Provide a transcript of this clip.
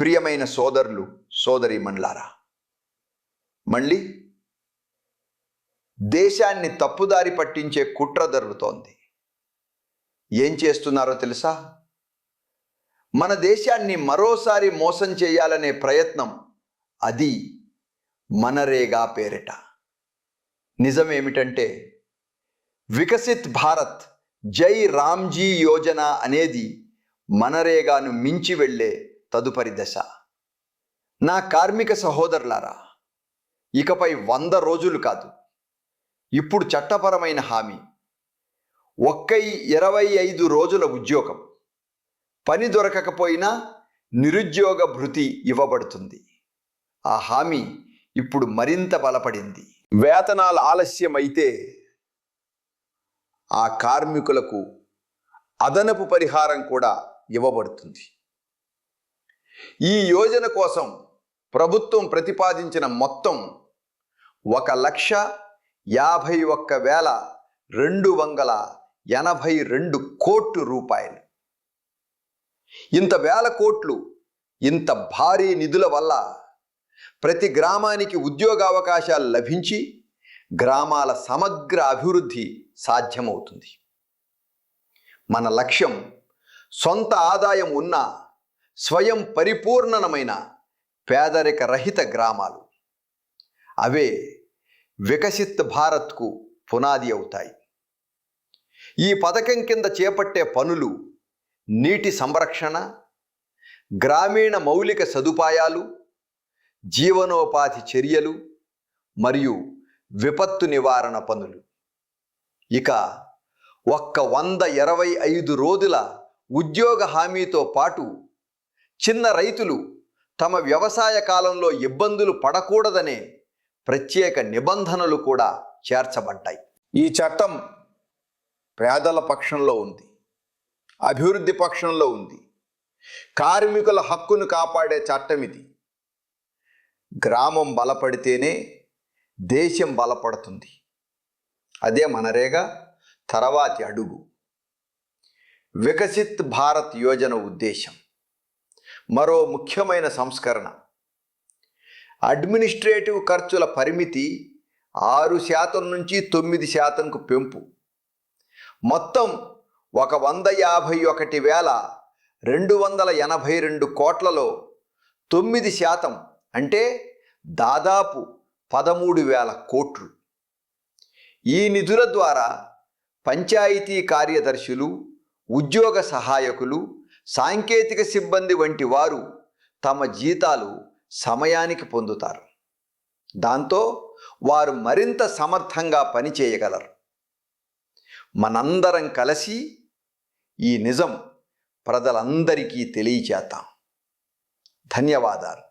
ప్రియమైన సోదరులు సోదరీమణులారా, మళ్ళీ దేశాన్ని తప్పుదారి పట్టించే కుట్ర జరుగుతోంది. ఏం చేస్తున్నారో తెలుసా? మన దేశాన్ని మరోసారి మోసం చేయాలనే ప్రయత్నం. అది మనరేగా పేరిట. నిజమేమిటంటే, వికసిత్ భారత్ జై రామ్జీ యోజన అనేది మనరేగాను మించి వెళ్ళే తదుపరి దశ. నా కార్మిక సహోదరులారా, ఇకపై 100 రోజులు కాదు, ఇప్పుడు చట్టపరమైన హామీ 25 రోజుల ఉద్యోగం. పని దొరకకపోయినా నిరుద్యోగ భృతి ఇవ్వబడుతుంది. ఆ హామీ ఇప్పుడు మరింత బలపడింది. వేతనాలు ఆలస్యమైతే ఆ కార్మికులకు అదనపు పరిహారం కూడా ఇవ్వబడుతుంది. ఈ యోజన కోసం ప్రభుత్వం ప్రతిపాదించిన మొత్తం 1,51,282 కోట్ల రూపాయలు. ఇంత వేల కోట్లు, ఇంత భారీ నిధుల వల్ల ప్రతి గ్రామానికి ఉద్యోగావకాశాలు లభించి గ్రామాల సమగ్ర అభివృద్ధి సాధ్యమవుతుంది. మన లక్ష్యం సొంత ఆదాయం ఉన్న స్వయం పరిపూర్ణమైన పేదరిక రహిత గ్రామాలు. అవే వికసిత్ భారత్కు పునాది అవుతాయి. ఈ పథకం కింద చేపట్టే పనులు నీటి సంరక్షణ, గ్రామీణ మౌలిక సదుపాయాలు, జీవనోపాధి చర్యలు మరియు విపత్తు నివారణ పనులు. ఇక 125 రోజుల ఉద్యోగ హామీతో పాటు చిన్న రైతులు తమ వ్యవసాయ కాలంలో ఇబ్బందులు పడకూడదనే ప్రత్యేక నిబంధనలు కూడా చేర్చబడ్డాయి. ఈ చట్టం పేదల పక్షంలో ఉంది, అభివృద్ధి పక్షంలో ఉంది. కార్మికుల హక్కును కాపాడే చట్టం ఇది. గ్రామం బలపడితేనే దేశం బలపడుతుంది. అదే మనరేగా తర్వాతి అడుగు. వికసిత్ భారత్ యోజన ఉద్దేశం మరో ముఖ్యమైన సంస్కరణ. అడ్మినిస్ట్రేటివ్ ఖర్చుల పరిమితి 6% నుంచి 9%కు పెంపు. మొత్తం 151,282 కోట్లలో 9% అంటే దాదాపు 13,000 కోట్లు. ఈ నిధుల ద్వారా పంచాయతీ కార్యదర్శులు, ఉద్యోగ సహాయకులు, సాంకేతిక సిబ్బంది వంటి వారు తమ జీతాలు సమయానికి పొందుతారు. దాంతో వారు మరింత సమర్థంగా పనిచేయగలరు. మనందరం కలిసి ఈ నిజం ప్రజలందరికీ తెలియచేద్దాం. ధన్యవాదాలు.